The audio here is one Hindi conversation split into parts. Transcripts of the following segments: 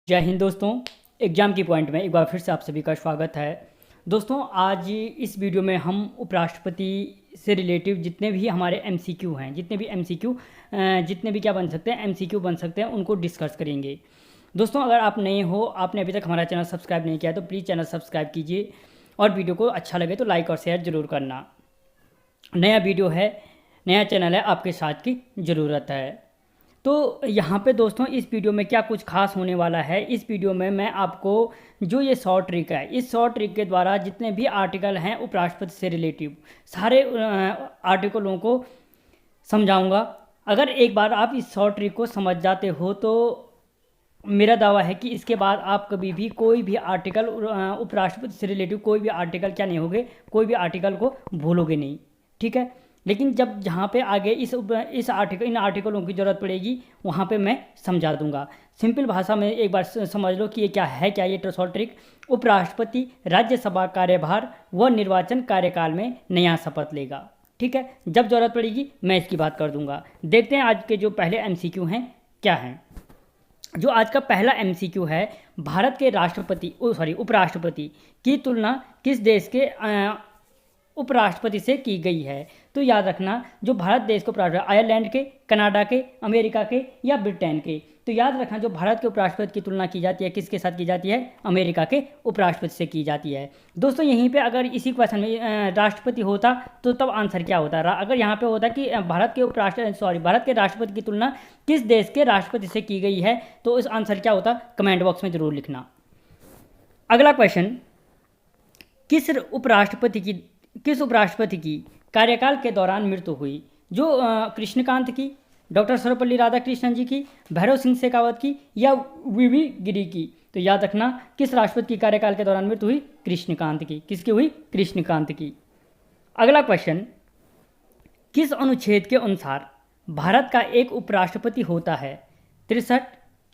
जय हिंद दोस्तों। एग्ज़ाम की पॉइंट में एक बार फिर से आप सभी का स्वागत है। दोस्तों आज इस वीडियो में हम उपराष्ट्रपति से रिलेटिव जितने भी हमारे एमसीक्यू हैं, जितने भी क्या बन सकते हैं, एमसीक्यू बन सकते हैं, उनको डिस्कस करेंगे। दोस्तों अगर आप नए हो, आपने अभी तक हमारा चैनल सब्सक्राइब नहीं किया तो प्लीज़ चैनल सब्सक्राइब कीजिए और वीडियो को अच्छा लगे तो लाइक और शेयर ज़रूर करना। नया वीडियो है, नया चैनल है, आपके साथ की ज़रूरत है। तो यहाँ पे दोस्तों इस वीडियो में क्या कुछ खास होने वाला है, इस वीडियो में मैं आपको जो ये शॉर्ट ट्रिक है, इस शॉर्ट ट्रिक के द्वारा जितने भी आर्टिकल हैं उपराष्ट्रपति से रिलेटिव सारे आर्टिकलों को समझाऊंगा। अगर एक बार आप इस शॉर्ट ट्रिक को समझ जाते हो तो मेरा दावा है कि इसके बाद आप कभी भी कोई भी आर्टिकल उपराष्ट्रपति से रिलेटिव कोई भी आर्टिकल क्या नहीं होगे, कोई भी आर्टिकल को भूलोगे नहीं, ठीक है। लेकिन जब जहाँ पे आगे इन आर्टिकलों की ज़रूरत पड़ेगी वहाँ पे मैं समझा दूंगा। सिंपल भाषा में एक बार समझ लो कि ये क्या है, क्या ये शॉर्ट ट्रिक। उपराष्ट्रपति राज्यसभा कार्यभार व निर्वाचन कार्यकाल में नया शपथ लेगा, ठीक है। जब ज़रूरत पड़ेगी मैं इसकी बात कर दूंगा। देखते हैं आज के जो पहले एमसीक्यू हैं क्या हैं। जो आज का पहला एमसीक्यू है, भारत के उपराष्ट्रपति की तुलना किस देश के उपराष्ट्रपति से की गई है। तो याद रखना जो भारत देश के उपराष्ट्रपति आयरलैंड के, कनाडा के, अमेरिका के या ब्रिटेन के। तो याद रखना जो भारत के उपराष्ट्रपति की तुलना की जाती है किसके साथ की जाती है, अमेरिका के उपराष्ट्रपति से की जाती है। दोस्तों यहीं पे अगर इसी क्वेश्चन में राष्ट्रपति होता तो तब आंसर क्या होता। अगर यहाँ पे होता कि भारत के राष्ट्रपति की तुलना किस देश के राष्ट्रपति से की गई है तो इस आंसर क्या होता, कमेंट बॉक्स में जरूर लिखना। अगला क्वेश्चन, किस उपराष्ट्रपति की कार्यकाल के दौरान मृत्यु हुई। जो कृष्णकांत की, डॉक्टर सर्वपल्ली राधाकृष्णन जी की, भैरव सिंह शेखावत की या वीवी गिरी की। तो याद रखना किस राष्ट्रपति की कार्यकाल के दौरान मृत्यु हुई, कृष्णकांत की। किसकी हुई, कृष्णकांत की। अगला क्वेश्चन, किस अनुच्छेद के अनुसार भारत का एक उपराष्ट्रपति होता है, 63,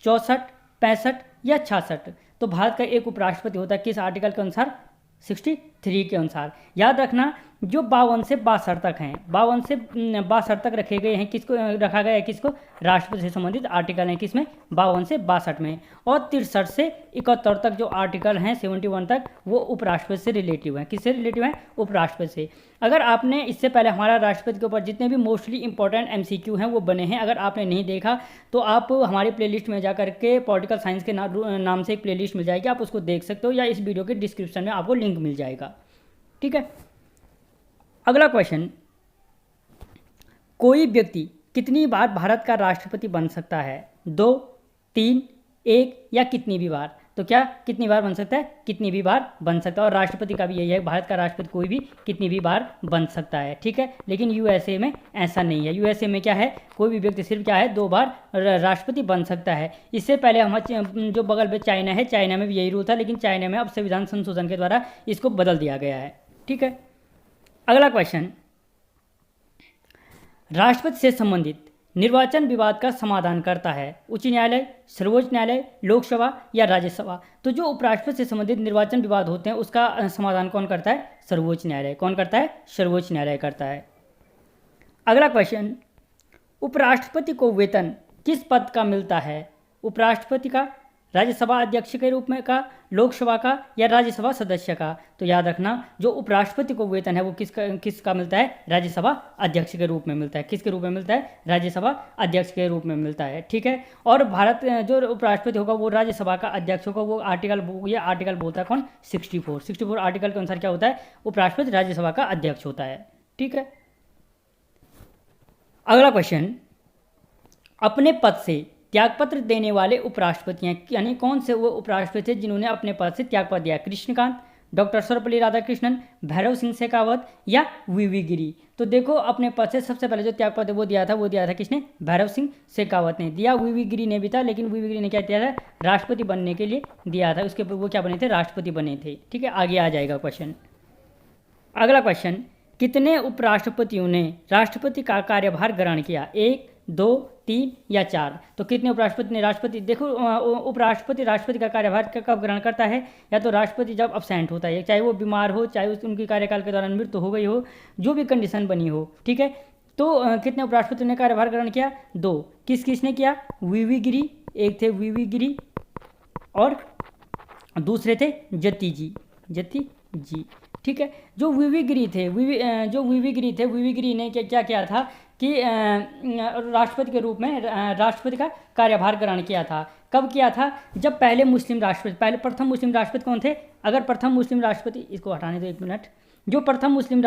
64, 65 या 66। तो भारत का एक उपराष्ट्रपति होता है किस आर्टिकल के अनुसार, 63 के अनुसार। याद रखना जो 52 से 62 तक हैं, 52 से 62 तक रखे गए हैं, किसको रखा गया है, किसको, राष्ट्रपति से संबंधित आर्टिकल हैं किसमें, 52 से 62 में। और 63 से 71 तक जो आर्टिकल हैं, 71 तक, वो उपराष्ट्रपति से रिलेटिव हैं। किससे रिलेटिव हैं, उपराष्ट्रपति से। अगर आपने इससे पहले हमारा राष्ट्रपति के ऊपर जितने भी मोस्टली इंपॉर्टेंट एमसीक्यू हैं वो बने हैं, अगर आपने नहीं देखा तो आप हमारी प्लेलिस्ट में जाकर के पॉलिटिकल साइंस के नाम से एक प्लेलिस्ट मिल जाएगी, आप उसको देख सकते हो या इस वीडियो के डिस्क्रिप्शन में आपको लिंक मिल जाएगा, ठीक है। अगला क्वेश्चन, कोई व्यक्ति कितनी बार भारत का राष्ट्रपति बन सकता है, 2, 3, 1 या कितनी भी बार। तो क्या कितनी बार बन सकता है, कितनी भी बार बन सकता है। और राष्ट्रपति का भी यही है, भारत का राष्ट्रपति कोई भी कितनी भी बार बन सकता है, ठीक है। लेकिन यूएसए में ऐसा नहीं है। यूएसए में क्या है, कोई भी व्यक्ति सिर्फ क्या है 2 बार राष्ट्रपति बन सकता है। इससे पहले हम जो बगल में चाइना है, चाइना में भी यही रूल था, लेकिन चाइना में अब संविधान संशोधन के द्वारा इसको बदल दिया गया है, ठीक है। अगला क्वेश्चन, राष्ट्रपति से संबंधित निर्वाचन विवाद का समाधान करता है उच्च न्यायालय, सर्वोच्च न्यायालय, लोकसभा या राज्यसभा। तो जो उपराष्ट्रपति से संबंधित निर्वाचन विवाद होते हैं उसका समाधान कौन करता है, सर्वोच्च न्यायालय। कौन करता है, सर्वोच्च न्यायालय करता है। अगला क्वेश्चन, उपराष्ट्रपति को वेतन किस पद का मिलता है, उपराष्ट्रपति का, राज्यसभा अध्यक्ष के रूप में का, लोकसभा का या राज्यसभा सदस्य का। तो याद रखना जो उपराष्ट्रपति को वेतन है वो किसका मिलता है, राज्यसभा अध्यक्ष के रूप में मिलता है। किसके रूप में मिलता है, राज्यसभा अध्यक्ष के रूप में मिलता है, ठीक है। और भारत जो उपराष्ट्रपति होगा वो राज्यसभा का अध्यक्ष होगा। वो आर्टिकल बोलता है कौन, 64 आर्टिकल के अनुसार क्या होता है, उपराष्ट्रपति राज्यसभा का अध्यक्ष होता है, ठीक है। अगला क्वेश्चन, अपने पद से त्यागपत्र देने वाले उपराष्ट्रपति हैं, यानी कौन से वो उपराष्ट्रपति थे जिन्होंने अपने पद से त्यागपत्र दिया, कृष्णकांत, डॉक्टर सर्वपल्ली राधाकृष्णन, भैरव सिंह शेखावत या वीवी गिरी। तो देखो अपने पद से सबसे पहले जो त्यागपत्र वो दिया था किसने, भैरव सिंह शेखावत ने दिया। वीवी गिरी ने भी था, लेकिन वीवी गिरी ने क्या दिया था, राष्ट्रपति बनने के लिए दिया था। उसके वो क्या बने थे, राष्ट्रपति बने थे, ठीक है। आगे आ जाएगा क्वेश्चन। अगला क्वेश्चन, कितने उपराष्ट्रपतियों ने राष्ट्रपति का कार्यभार ग्रहण किया, 1, 2, 3 या 4। तो कितने उपराष्ट्रपति ने देखो उपराष्ट्रपति राष्ट्रपति का कार्यभार कब ग्रहण करता है, या तो राष्ट्रपति जब अब्सेंट होता है, चाहे वो बीमार हो, चाहे उनकी कार्यकाल के दौरान मृत्यु हो गई हो, जो भी कंडीशन बनी हो, ठीक है। तो कितने उपराष्ट्रपति ने कार्यभार ग्रहण किया, 2। किस किसने किया, वीवी गिरी, एक थे वीवी गिरी और दूसरे थे जति जी। ठीक है। जो वीवी गिरी थे, वीवी गिरी ने क्या किया था कि राष्ट्रपति के रूप में राष्ट्रपति का कार्यभार ग्रहण किया था। कब किया था? जब प्रथम मुस्लिम राष्ट्रपति कौन थे? अगर प्रथम मुस्लिम राष्ट्रपति, इसको हटाने दो 1 मिनट। जो प्रथम मुस्लिम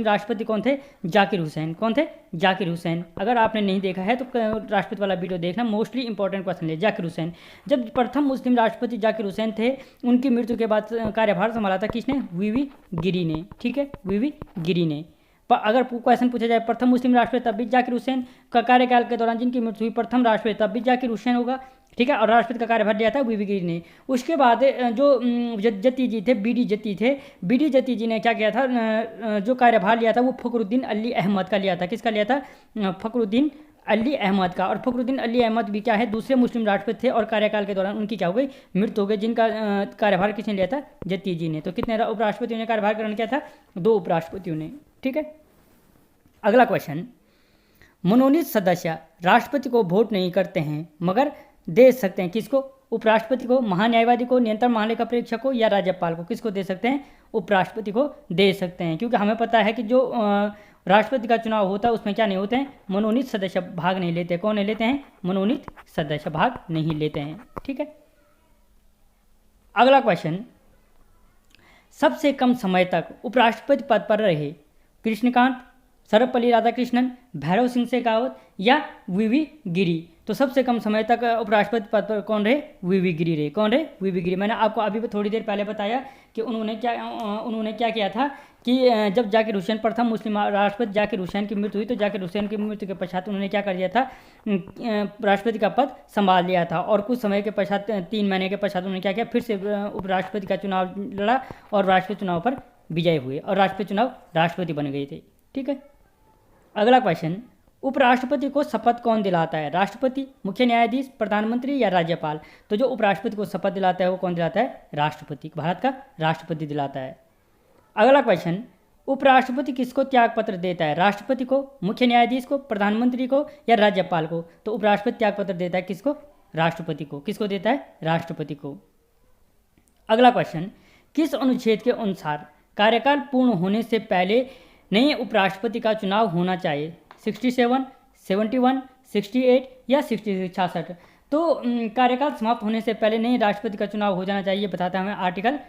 राष्ट्रपति कौन थे? जाकिर हुसैन। कौन थे? जाकिर हुसैन। अगर आपने नहीं देखा है तो राष्ट्रपति वाला वीडियो देखना, मोस्टली इंपॉर्टेंट क्वेश्चन है। जाकिर हुसैन, जब प्रथम मुस्लिम राष्ट्रपति जाकिर हुसैन थे, उनकी मृत्यु के बाद कार्यभार संभाला था किसने? वीवी गिरी ने। ठीक है, वीवी गिरी ने। पर अगर क्वेश्चन पूछा जाए प्रथम मुस्लिम राष्ट्रपति तब भी जाकिर हुसैन का कार्यकाल के दौरान जिनकी मृत्यु हुई प्रथम राष्ट्रपति तब भी जाकिर हुसैन होगा। ठीक है, और राष्ट्रपति का कार्यभार लिया था वीवी गिरी ने। उसके बाद जो जत्ती जी थे, बीडी जत्ती जी ने क्या किया था? जो कार्यभार लिया था वो फखरुद्दीन अली अहमद का लिया था। किसका लिया था? फखरुद्दीन अली अहमद का। और फखरुद्दीन अली अहमद भी क्या है? दूसरे मुस्लिम राष्ट्रपति थे और कार्यकाल के दौरान उनकी क्या हो गई? मृत्यु हो गई। जिनका कार्यभार किसने लिया था? जत्ती जी ने। तो कितने उपराष्ट्रपतियों ने कार्यभार ग्रहण किया था? 2 उपराष्ट्रपतियों ने। ठीक है। अगला क्वेश्चन, मनोनीत सदस्य राष्ट्रपति को वोट नहीं करते हैं मगर दे सकते हैं किसको? उपराष्ट्रपति को, महान्यायवादी को, नियंत्रण महालेखा परीक्षक को या राज्यपाल को? किसको दे सकते हैं? उपराष्ट्रपति को दे सकते हैं, क्योंकि हमें पता है कि जो राष्ट्रपति का चुनाव होता है उसमें क्या नहीं होते हैं? मनोनीत सदस्य भाग नहीं लेते। कौन नहीं लेते हैं? मनोनीत सदस्य भाग नहीं लेते हैं। ठीक है। अगला क्वेश्चन, सबसे कम समय तक उपराष्ट्रपति पद पर रहे कृष्णकांत, सर्वपल्ली राधाकृष्णन, भैरव सिंह शेखावत या वीवी गिरी? तो सबसे कम समय तक उपराष्ट्रपति पद पर कौन रहे? वीवी गिरी रहे। कौन रहे? वीवी गिरी। मैंने आपको अभी थोड़ी देर पहले बताया कि उन्होंने क्या किया था कि जब जाकिर हुसैन, प्रथम मुस्लिम राष्ट्रपति जाकिर हुसैन की मृत्यु हुई तो जाकिर हुसैन की मृत्यु के पश्चात उन्होंने क्या कर दिया था? राष्ट्रपति का पद संभाल लिया था। और कुछ समय के पश्चात, 3 महीने के पश्चात उन्होंने क्या किया? फिर से उपराष्ट्रपति का चुनाव लड़ा और राष्ट्रपति चुनाव पर विजय हुए और राष्ट्रपति बन गए थे। ठीक है। अगला क्वेश्चन, उपराष्ट्रपति को शपथ कौन दिलाता है? राष्ट्रपति, मुख्य न्यायाधीश, प्रधानमंत्री या राज्यपाल? तो जो उपराष्ट्रपति को शपथ दिलाता है वो कौन दिलाता है? राष्ट्रपति। भारत का राष्ट्रपति दिलाता है। अगला क्वेश्चन, उपराष्ट्रपति किसको त्याग पत्र देता है? राष्ट्रपति को, मुख्य न्यायाधीश को, प्रधानमंत्री को या राज्यपाल को? तो उपराष्ट्रपति त्याग पत्र देता है किसको? राष्ट्रपति को। किसको देता है? राष्ट्रपति को। अगला क्वेश्चन, किस अनुच्छेद के अनुसार कार्यकाल पूर्ण होने से पहले नए उपराष्ट्रपति का चुनाव होना चाहिए? 67, 71, 68 या 66? तो कार्यकाल समाप्त होने से पहले नए राष्ट्रपति का चुनाव हो जाना चाहिए, बताता है हमें आर्टिकल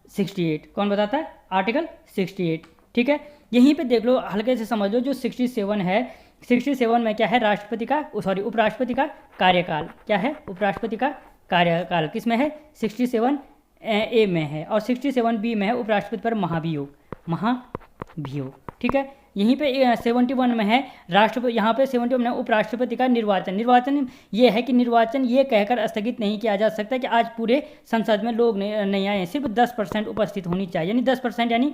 68। कौन बताता है? आर्टिकल 68। ठीक है। यहीं पे देख लो, हल्के से समझ लो। जो 67 है, 67 में क्या है? उपराष्ट्रपति का कार्यकाल। क्या है? उपराष्ट्रपति का कार्यकाल किस में है? 67 ए में है और 67 बी में है उपराष्ट्रपति पर महाभियोग। ठीक है। यहीं पे 71 में है राष्ट्रपति, यहाँ पे 71 में है उपराष्ट्रपति का निर्वाचन ये है कि निर्वाचन ये कहकर स्थगित नहीं किया जा सकता कि आज पूरे संसद में लोग नहीं आए, सिर्फ 10% उपस्थित होनी चाहिए। यानी 10% यानी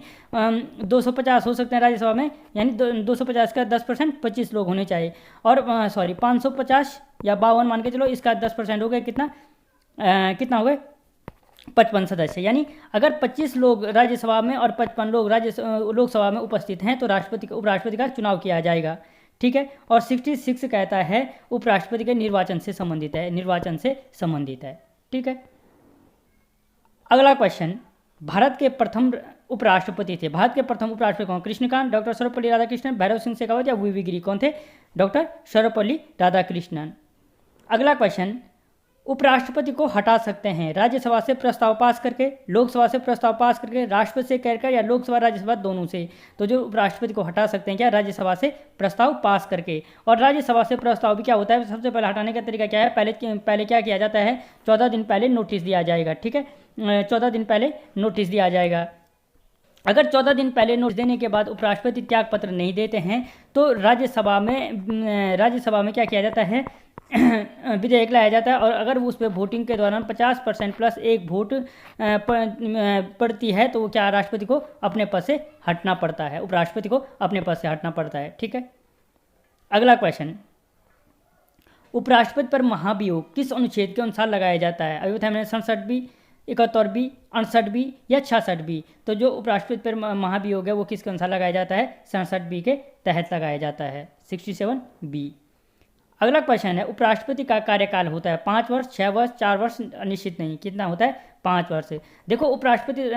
250 हो सकते हैं राज्यसभा में, यानी 250 का 10% 25 लोग होने चाहिए। और 550 या 52 मान के चलो, इसका 10% हो गया कितना हो गए? 55 सदस्य। यानी अगर 25 लोग राज्यसभा में और 55 लोग लोकसभा में उपस्थित हैं तो उपराष्ट्रपति का चुनाव किया जाएगा। ठीक है। और 66 कहता है उपराष्ट्रपति के निर्वाचन से संबंधित है। ठीक है। अगला क्वेश्चन, भारत के प्रथम उपराष्ट्रपति कौन? कृष्णकांत, डॉक्टर सर्वपल्ली राधाकृष्णन, भैरव सिंह शेखावत या वीवी गिरी? कौन थे? डॉक्टर सर्वपल्ली राधाकृष्णन। अगला क्वेश्चन, उपराष्ट्रपति को हटा सकते हैं राज्यसभा से प्रस्ताव पास करके, लोकसभा से प्रस्ताव पास करके, राष्ट्रपति से कहकर या लोकसभा राज्यसभा दोनों से? तो जो उपराष्ट्रपति को हटा सकते हैं क्या? राज्यसभा से प्रस्ताव पास करके। और राज्यसभा से प्रस्ताव भी क्या होता है? सबसे पहले हटाने का तरीका क्या है? पहले क्या किया जाता है? 14 दिन पहले नोटिस दिया जाएगा। ठीक है। 14 दिन पहले नोटिस दिया जाएगा। अगर 14 दिन पहले नोटिस देने के बाद उपराष्ट्रपति त्याग पत्र नहीं देते हैं तो राज्यसभा में क्या किया जाता है? विधेयक लाया जाता है। और अगर उस पर वोटिंग के दौरान 50% प्लस 1 वोट पड़ती है तो वो क्या? राष्ट्रपति को अपने पद से हटना पड़ता है, उपराष्ट्रपति को अपने पद से हटना पड़ता है। ठीक है। अगला क्वेश्चन, उपराष्ट्रपति पर महाभियोग किस अनुच्छेद के अनुसार लगाया जाता है? अभी बताया मैंने 67B, 71B, 68B या 66B? तो जो उपराष्ट्रपति पर महाभियोग है वो किसके अनुसार लगाया जाता है? 67B के तहत लगाया जाता है, 67B। अगला क्वेश्चन है, उपराष्ट्रपति का कार्यकाल होता है 5 वर्ष, 6 वर्ष, 4 वर्ष, निश्चित नहीं, कितना होता है? 5 वर्ष। देखो उपराष्ट्रपति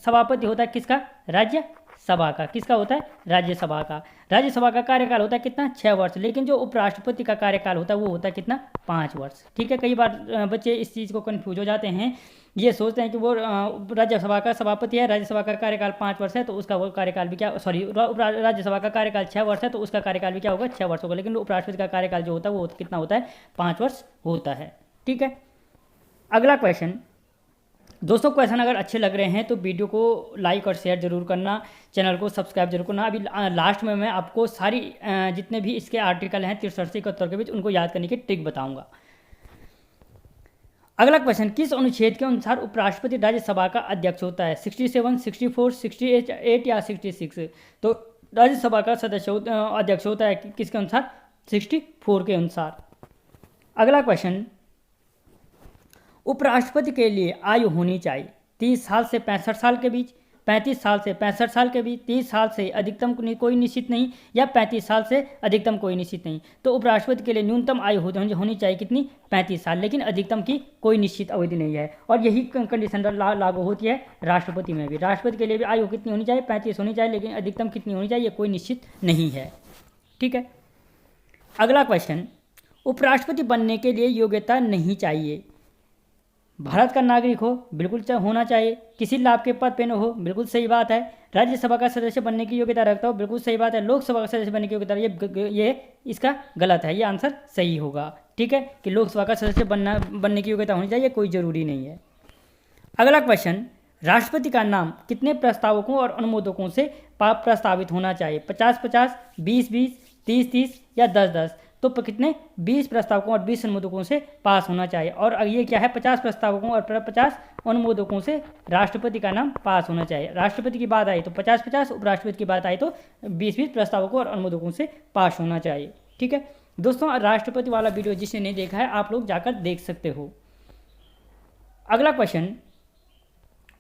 सभापति होता है किसका? राज्यसभा का। किसका होता है? राज्यसभा का। राज्यसभा का कार्यकाल होता है कितना? 6 वर्ष। लेकिन जो उपराष्ट्रपति का कार्यकाल होता है वो होता है कितना? 5 वर्ष। ठीक है, कई बार बच्चे इस चीज़ को कन्फ्यूज हो जाते हैं, ये सोचते हैं कि वो राज्यसभा का सभापति है, राज्यसभा का कार्यकाल 5 वर्ष है तो उसका वो कार्यकाल भी क्या, सॉरी, राज्यसभा का कार्यकाल 6 वर्ष है तो उसका कार्यकाल भी क्या होगा? 6 वर्ष होगा। लेकिन उपराष्ट्रपति का कार्यकाल जो होता है वो कितना होता है? 5 वर्ष होता है। ठीक है, अगला क्वेश्चन। दोस्तों क्वेश्चन अगर अच्छे लग रहे हैं तो वीडियो को लाइक और शेयर जरूर करना, चैनल को सब्सक्राइब जरूर करना। अभी लास्ट में मैं आपको सारी जितने भी इसके आर्टिकल हैं 63 से 71 के बीच, उनको याद करने की ट्रिक बताऊंगा। अगला क्वेश्चन, किस अनुच्छेद के अनुसार उपराष्ट्रपति राज्यसभा का अध्यक्ष होता है? 67, 64, 68 या 66? तो राज्यसभा का सदस्य अध्यक्ष होता है किसके अनुसार? 64 के अनुसार। अगला क्वेश्चन, उपराष्ट्रपति के लिए आयु होनी चाहिए 30 साल से 65 साल के बीच, 35 साल से 65 साल के बीच, 30 साल से अधिकतम कोई निश्चित नहीं, या 35 साल से अधिकतम कोई निश्चित नहीं। तो उपराष्ट्रपति के लिए न्यूनतम आयु होनी चाहिए कितनी? 35 साल, लेकिन अधिकतम की कोई निश्चित अवधि नहीं है। और यही कंडीशन लागू होती है राष्ट्रपति में भी। राष्ट्रपति के लिए भी आयु कितनी होनी चाहिए? 35 होनी चाहिए, लेकिन अधिकतम कितनी होनी चाहिए कोई निश्चित नहीं है। ठीक है, अगला क्वेश्चन, उपराष्ट्रपति बनने के लिए योग्यता नहीं चाहिए। भारत का नागरिक हो, बिल्कुल होना चाहिए। किसी लाभ के पद पे न हो, बिल्कुल सही बात है। राज्यसभा का सदस्य बनने की योग्यता रखता हो, बिल्कुल सही बात है। लोकसभा का सदस्य बनने की योग्यता, ये इसका गलत है, ये आंसर सही होगा। ठीक है, कि लोकसभा का सदस्य बनने की योग्यता होनी चाहिए, कोई जरूरी नहीं है। अगला क्वेश्चन, राष्ट्रपति का नाम कितने प्रस्तावकों और अनुमोदकों से प्रस्तावित होना चाहिए? 50-50, 20-20, 30-30 या 10-10? तो कितने? 20 प्रस्तावकों और 20 अनुमोदकों से पास होना चाहिए। और ये क्या है? 50 प्रस्तावकों और 50 अनुमोदकों से राष्ट्रपति का नाम पास होना चाहिए। राष्ट्रपति की बात आई तो 50-50, उपराष्ट्रपति की बात आई तो 20-20 प्रस्तावकों और अनुमोदकों से पास होना चाहिए। ठीक है दोस्तों, राष्ट्रपति वाला वीडियो जिसने नहीं देखा है आप लोग जाकर देख सकते हो। अगला क्वेश्चन,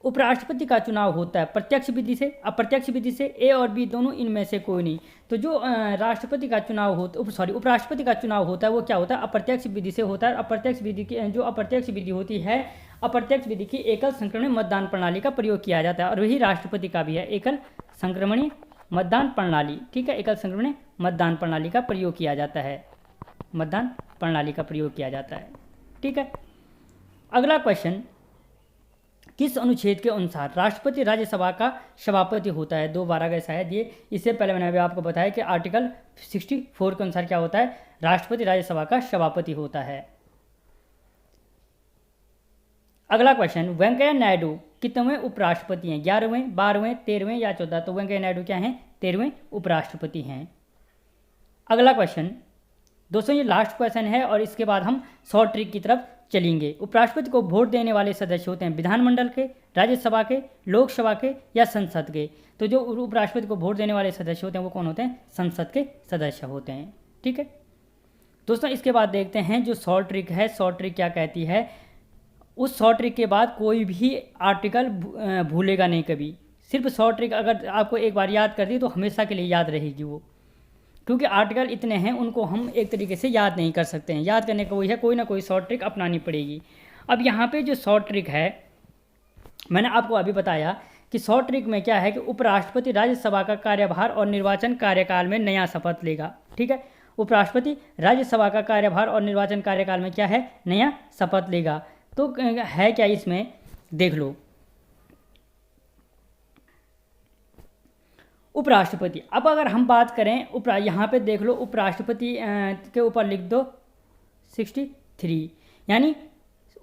उपराष्ट्रपति का चुनाव होता है प्रत्यक्ष विधि से, अप्रत्यक्ष विधि से, ए और बी दोनों, इनमें से कोई नहीं। तो जो राष्ट्रपति का चुनाव उपराष्ट्रपति का चुनाव होता है वो क्या होता है? अप्रत्यक्ष विधि से होता है। अप्रत्यक्ष विधि की जो अप्रत्यक्ष विधि होती है, अप्रत्यक्ष विधि की एकल संक्रमणीय मतदान प्रणाली का प्रयोग किया जाता है, और वही राष्ट्रपति का भी है, एकल संक्रमणीय मतदान प्रणाली। ठीक है, एकल संक्रमणीय मतदान प्रणाली का प्रयोग किया जाता है, मतदान प्रणाली का प्रयोग किया जाता है। ठीक है, अगला क्वेश्चन, किस अनुच्छेद के अनुसार राष्ट्रपति राज्यसभा का सभापति होता है? 2 बार गए शायद ये, इससे पहले मैंने अभी आपको बताया कि आर्टिकल 64 के अनुसार क्या होता है? राष्ट्रपति राज्यसभा का सभापति होता है। अगला क्वेश्चन, वेंकैया नायडू कितने उपराष्ट्रपति हैं? 11वें, 12वें, 13वें या 14? तो वेंकैया नायडू क्या हैं? 13वें उपराष्ट्रपति हैं। अगला क्वेश्चन, दोस्तों ये लास्ट क्वेश्चन है और इसके बाद हम शॉर्ट ट्रिक की तरफ चलेंगे। उपराष्ट्रपति को वोट देने वाले सदस्य होते हैं विधानमंडल के, राज्यसभा के, लोकसभा के या संसद के? तो जो उपराष्ट्रपति को वोट देने वाले सदस्य होते हैं वो कौन होते हैं? संसद के सदस्य होते हैं। ठीक है दोस्तों, इसके बाद देखते हैं जो शॉर्ट ट्रिक है, शॉर्ट ट्रिक क्या कहती है। उस शॉर्ट ट्रिक के बाद कोई भी आर्टिकल भूलेगा नहीं कभी। सिर्फ शॉर्ट ट्रिक अगर आपको एक बार याद कर दी तो हमेशा के लिए याद रहेगी वो, क्योंकि आर्टिकल इतने हैं उनको हम एक तरीके से याद नहीं कर सकते हैं। याद करने का वही है, कोई ना कोई शॉर्ट ट्रिक अपनानी पड़ेगी। अब यहाँ पे जो शॉर्ट ट्रिक है मैंने आपको अभी बताया कि शॉर्ट ट्रिक में क्या है कि उपराष्ट्रपति राज्यसभा का कार्यभार और निर्वाचन कार्यकाल में नया शपथ लेगा। ठीक है, उपराष्ट्रपति राज्यसभा का कार्यभार और निर्वाचन कार्यकाल में क्या है? नया शपथ लेगा। तो है क्या इसमें, देख लो। उपराष्ट्रपति, अब अगर हम बात करें यहाँ पे देख लो, उपराष्ट्रपति के ऊपर लिख दो 63, यानी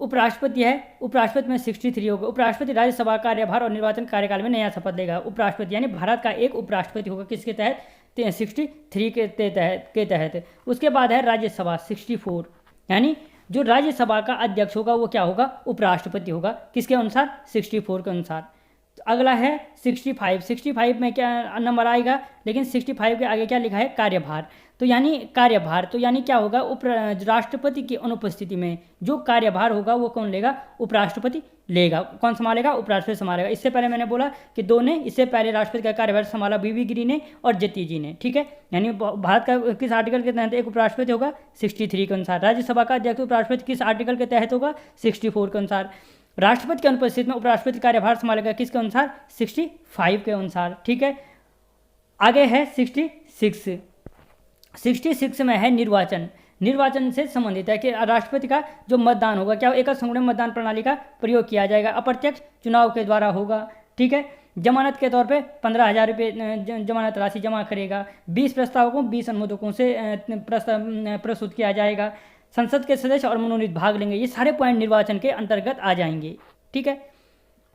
उपराष्ट्रपति है, उपराष्ट्रपति में 63 होगा। उपराष्ट्रपति राज्यसभा कार्यभार और निर्वाचन कार्यकाल में नया शपथ लेगा। उपराष्ट्रपति यानी भारत का एक उपराष्ट्रपति होगा, किसके तहत? 63 के तहत। उसके बाद है राज्यसभा 64, यानी जो राज्यसभा का अध्यक्ष होगा वो क्या होगा? उपराष्ट्रपति होगा, किसके अनुसार? 64 के अनुसार। अगला है 65। 65 में क्या नंबर आएगा, लेकिन 65 के आगे क्या लिखा है, कार्यभार। तो यानी कार्यभार, तो यानी क्या होगा, राष्ट्रपति की अनुपस्थिति में जो कार्यभार होगा वो कौन लेगा, उपराष्ट्रपति लेगा। कौन संभालेगा, उपराष्ट्रपति संभालेगा। इससे पहले मैंने बोला कि दो ने, इससे पहले राष्ट्रपति का कार्यभार संभाला बीवी गिरी ने और जती जी ने, ठीक है। यानी भारत का किस आर्टिकल के तहत एक उपराष्ट्रपति होगा, 63 के अनुसार। राज्यसभा का अध्यक्ष उपराष्ट्रपति किस आर्टिकल के तहत होगा, 64 के अनुसार। राष्ट्रपति की अनुपस्थिति में उपराष्ट्रपति कार्यभार संभालेगा किसके अनुसार, 65 के अनुसार, ठीक है। आगे है 66। 66 में है निर्वाचन। निर्वाचन से संबंधित है कि राष्ट्रपति का जो मतदान होगा, क्या एकल संगुणित मतदान प्रणाली का प्रयोग किया जाएगा, अप्रत्यक्ष चुनाव के द्वारा होगा, ठीक है। जमानत के तौर पे 15,000 रुपये जमानत राशि जमा करेगा। 20 प्रस्तावों को 20 अनुमोदकों से प्रस्तुत किया जाएगा। संसद के सदस्य और मनोनीत भाग लेंगे। ये सारे पॉइंट निर्वाचन के अंतर्गत आ जाएंगे, ठीक है।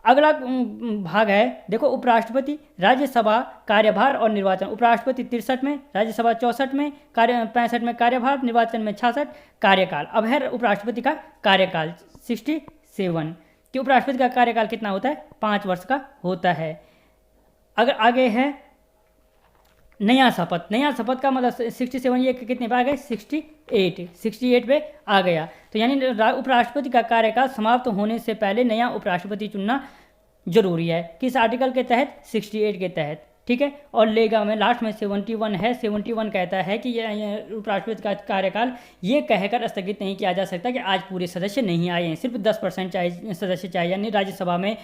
अगला भाग है, देखो, उपराष्ट्रपति, राज्यसभा, कार्यभार और निर्वाचन। उपराष्ट्रपति 63 में, राज्यसभा 64 में, 65 में कार्यभार, निर्वाचन में 66, कार्यकाल। अब है उपराष्ट्रपति का कार्यकाल 67 कि उपराष्ट्रपति का कार्यकाल कितना होता है, 5 वर्ष का होता है। अगर आगे है नया शपथ। नया शपथ का मतलब 67, ये कितने पे आ गए, 68 पे आ गया। तो यानी उपराष्ट्रपति का कार्यकाल समाप्त होने से पहले नया उपराष्ट्रपति चुनना जरूरी है। किस आर्टिकल के तहत, 68 के तहत, ठीक है। और लेगा में लास्ट में 71 है। 71 कहता है कि ये उपराष्ट्रपति का कार्यकाल ये कहकर स्थगित नहीं किया जा सकता कि आज पूरे सदस्य नहीं आए हैं, सिर्फ 10% सदस्य चाहिए। यानी राज्यसभा में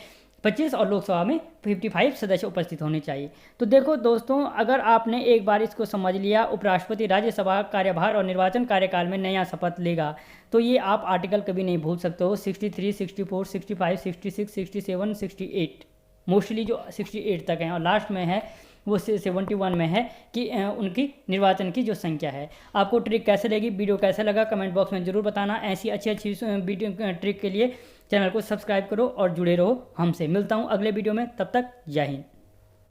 25 और लोकसभा में 55 सदस्य उपस्थित होने चाहिए। तो देखो दोस्तों, अगर आपने एक बार इसको समझ लिया, उपराष्ट्रपति राज्यसभा, कार्यभार और निर्वाचन कार्यकाल में नया शपथ लेगा, तो ये आप आर्टिकल कभी नहीं भूल सकते हो। 63, 64, 65, 66, 67, 68, मोस्टली जो 68 तक हैं, और लास्ट में है वो 71 में है कि उनकी निर्वाचन की जो संख्या है। आपको ट्रिक कैसे लगी, वीडियो कैसे लगा, कमेंट बॉक्स में ज़रूर बताना। ऐसी अच्छी वीडियो ट्रिक के लिए चैनल को सब्सक्राइब करो और जुड़े रहो हमसे। मिलता हूँ अगले वीडियो में, तब तक जय हिंद।